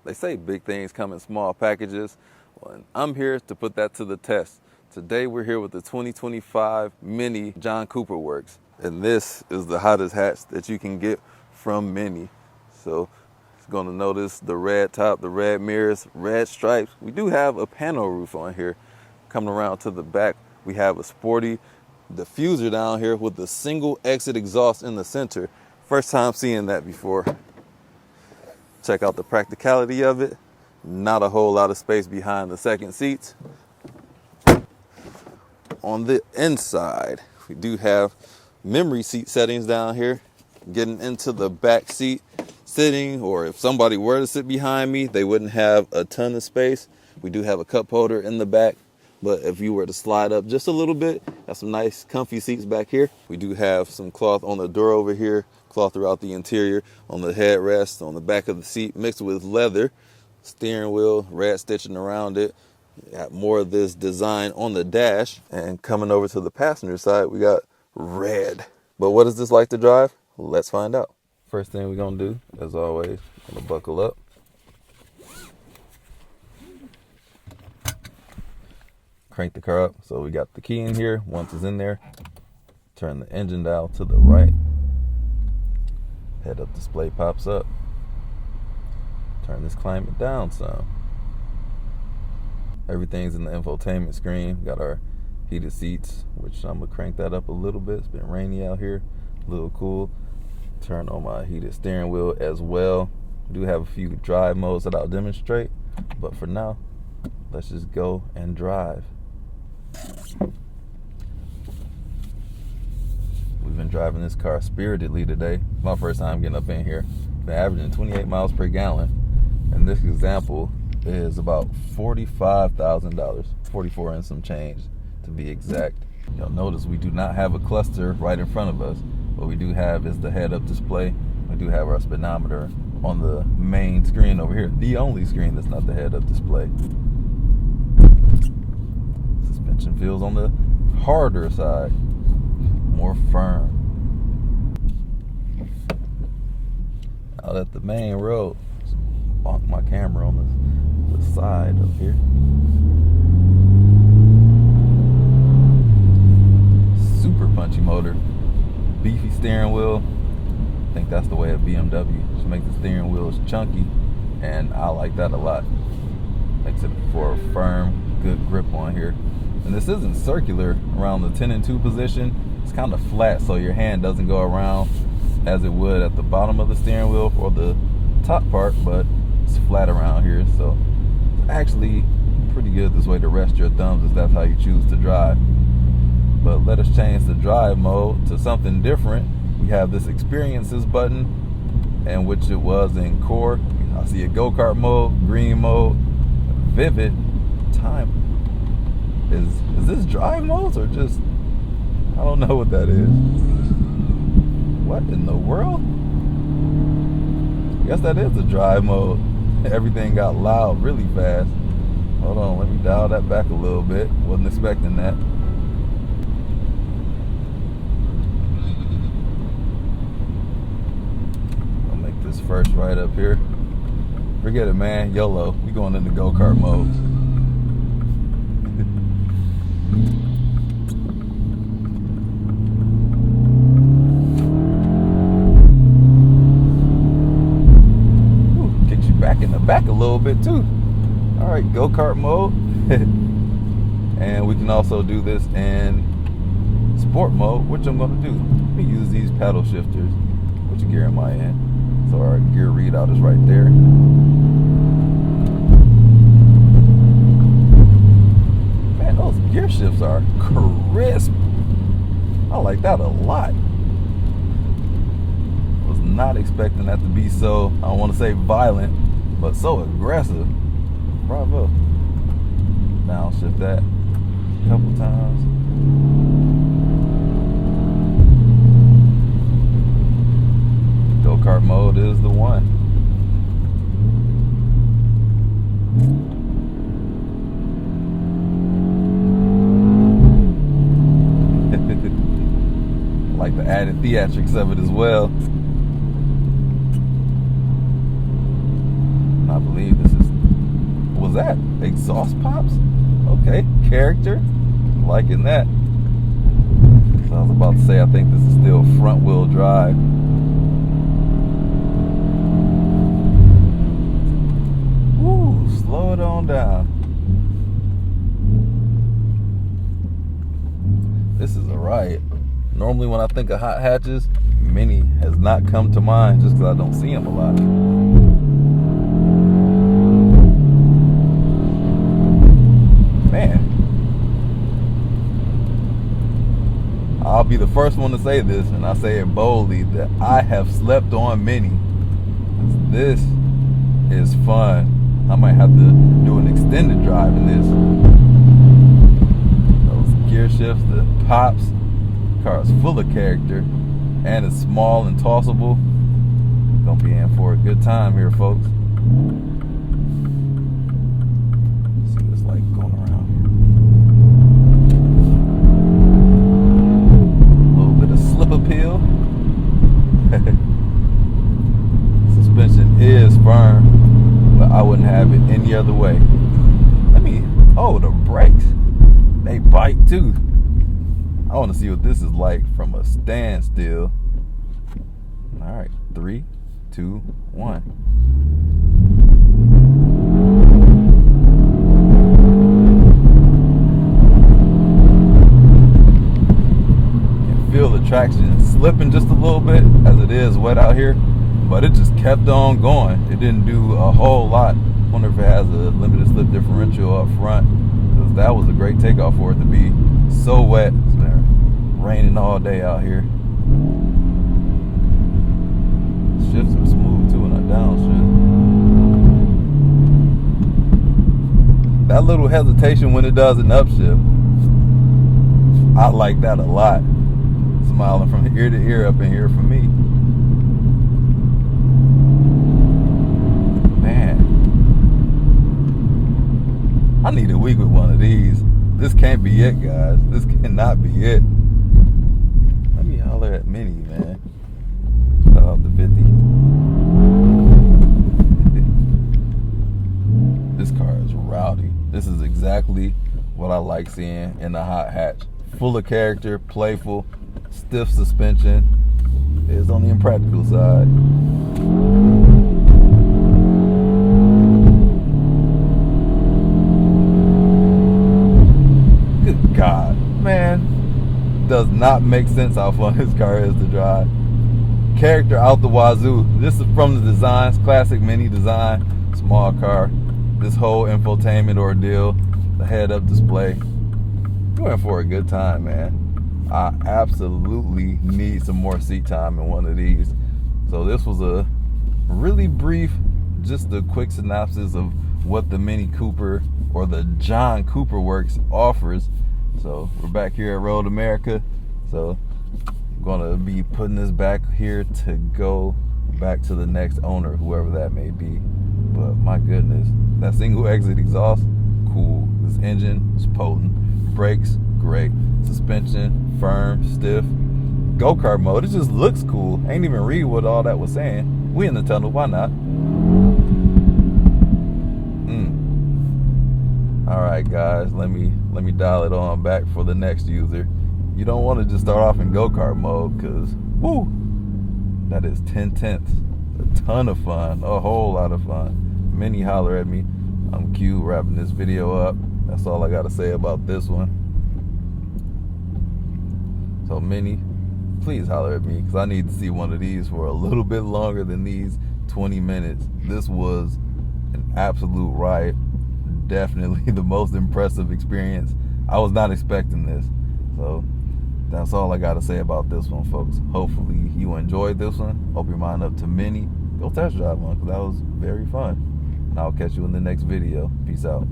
They say big things come in small packages. Well, and I'm here to put that to the test. Today we're here with the 2025 Mini John Cooper Works. And this is the hottest hatch that you can get from Mini. So it's gonna notice the red top, the red mirrors, red stripes. We do have a panel roof on here. Coming around to the back, we have a sporty diffuser down here with the single exit exhaust in the center. First time seeing that before. Check out the practicality of it. Not a whole lot of space behind the second seats. On the inside, we do have memory seat settings down here. Getting into the back seat, sitting, or if somebody were to sit behind me, they wouldn't have a ton of space. We do have a cup holder in the back, but if you were to slide up just a little bit, got some nice comfy seats back here. We do have some cloth on the door over here, cloth throughout the interior, on the headrest, on the back of the seat, mixed with leather. Steering wheel, red stitching around it. Got more of this design on the dash. And coming over to the passenger side, we got red. But what is this like to drive? Let's find out. First thing we're gonna do, as always, gonna buckle up. Crank the car up. So we got the key in here. Once it's in there, turn the engine dial to the right. Head-up display pops up. Turn this climate down some. Everything's in the infotainment screen. Got our heated seats, which I'm gonna crank that up a little bit. It's been rainy out here, a little cool. Turn on my heated steering wheel as well. We do have a few drive modes that I'll demonstrate, but for now, let's just go and drive. We've been driving this car spiritedly today. My first time getting up in here. Been averaging 28 miles per gallon. And this example is about $45,000, 44 and some change to be exact. You'll notice we do not have a cluster right in front of us. What we do have is the head-up display. We do have our speedometer on the main screen over here. The only screen that's not the head-up display. Suspension feels on the harder side, more firm. Out at the main road, bonk my camera on the side up here. Super punchy motor, beefy steering wheel. I think that's the way of BMW. Just make the steering wheels chunky, and I like that a lot. Makes it for a firm, good grip on here. And this isn't circular around the 10 and 2 position. It's kind of flat, so your hand doesn't go around as it would at the bottom of the steering wheel or the top part, but it's flat around here, so it's actually pretty good this way to rest your thumbs if that's how you choose to drive. But let us change the drive mode to something different. We have this experiences button, and which it was in core. I see a go-kart mode, green mode, vivid, time. Is this drive modes or just, I don't know what that is. What in the world? I guess that is a drive mode. Everything got loud really fast. Hold on, let me dial that back a little bit. Wasn't expecting that. I'll make this first right up here. Forget it, man. YOLO. We going into go-kart mode. Back a little bit too. All right, go-kart mode. And we can also do this in sport mode, which I'm going to do. Let me use these paddle shifters. Which gear am I in? So our gear readout is right there. Man, those gear shifts are crisp. I like that a lot. Was not expecting that to be so, I don't want to say violent, but so aggressive. Bravo. Downshift that a couple times. Go-kart mode is the one. Like the added theatrics of it as well. I believe that? Exhaust pops? Okay, character. Liking that. So I was about to say, I think this is still front wheel drive. Woo, slow it on down. This is a riot. Normally when I think of hot hatches, Mini has not come to mind just because I don't see them a lot. Man, I'll be the first one to say this, and I say it boldly, that I have slept on Mini. This is fun. I might have to do an extended drive in this. Those gear shifts, the pops, the car is full of character, and it's small and tossable. Gonna be in for a good time here, folks. Let's see what it's like going around here. A little bit of slip appeal. Suspension is firm, but I wouldn't have it any other way. Oh, the brakes, they bite too. I want to see what this is like from a standstill. All right, 3, 2, 1. You can feel the traction slipping just a little bit as it is wet out here, but it just kept on going. It didn't do a whole lot. Wonder if it has a limited slip differential up front, because that was a great takeoff for it to be so wet. It's been raining all day out here. Shifts are smooth too in a downshift. That little hesitation when it does an upshift, I like that a lot. Smiling from ear to ear up in here for me. Man, I need a week with one of these. This can't be it, guys. This cannot be it. Let me holler at Mini, man. Shout out to 50. This car is rowdy. This is exactly what I like seeing in a hot hatch. Full of character, playful, stiff suspension. It's on the impractical side. Good God, man. Does not make sense how fun this car is to drive. Character out the wazoo. This is from the designs, classic Mini design, small car. This whole infotainment ordeal, the head-up display. You're in for a good time, man. I absolutely need some more seat time in one of these. So this was a really brief, just a quick synopsis of what the Mini Cooper or the John Cooper Works offers. So we're back here at Road America. So I'm gonna be putting this back here to go back to the next owner, whoever that may be. But my goodness, that single exit exhaust, cool. This engine is potent. Brakes, great. Suspension, firm, stiff. Go-kart mode, it just looks cool. Ain't even read what all that was saying. We in the tunnel, why not? All right, guys, let me dial it on back for the next user. You don't want to just start off in go-kart mode, because, woo, that is 10/10. A ton of fun, a whole lot of fun. Mini, holler at me. I'm Q, wrapping this video up. That's all I got to say about this one. So, Mini, please holler at me, because I need to see one of these for a little bit longer than these 20 minutes. This was an absolute riot. Definitely the most impressive experience. I was not expecting this. So that's all I got to say about this one, folks. Hopefully you enjoyed this one. Hope your mind up to Mini. Go test drive one, because that was very fun. And I'll catch you in the next video. Peace out.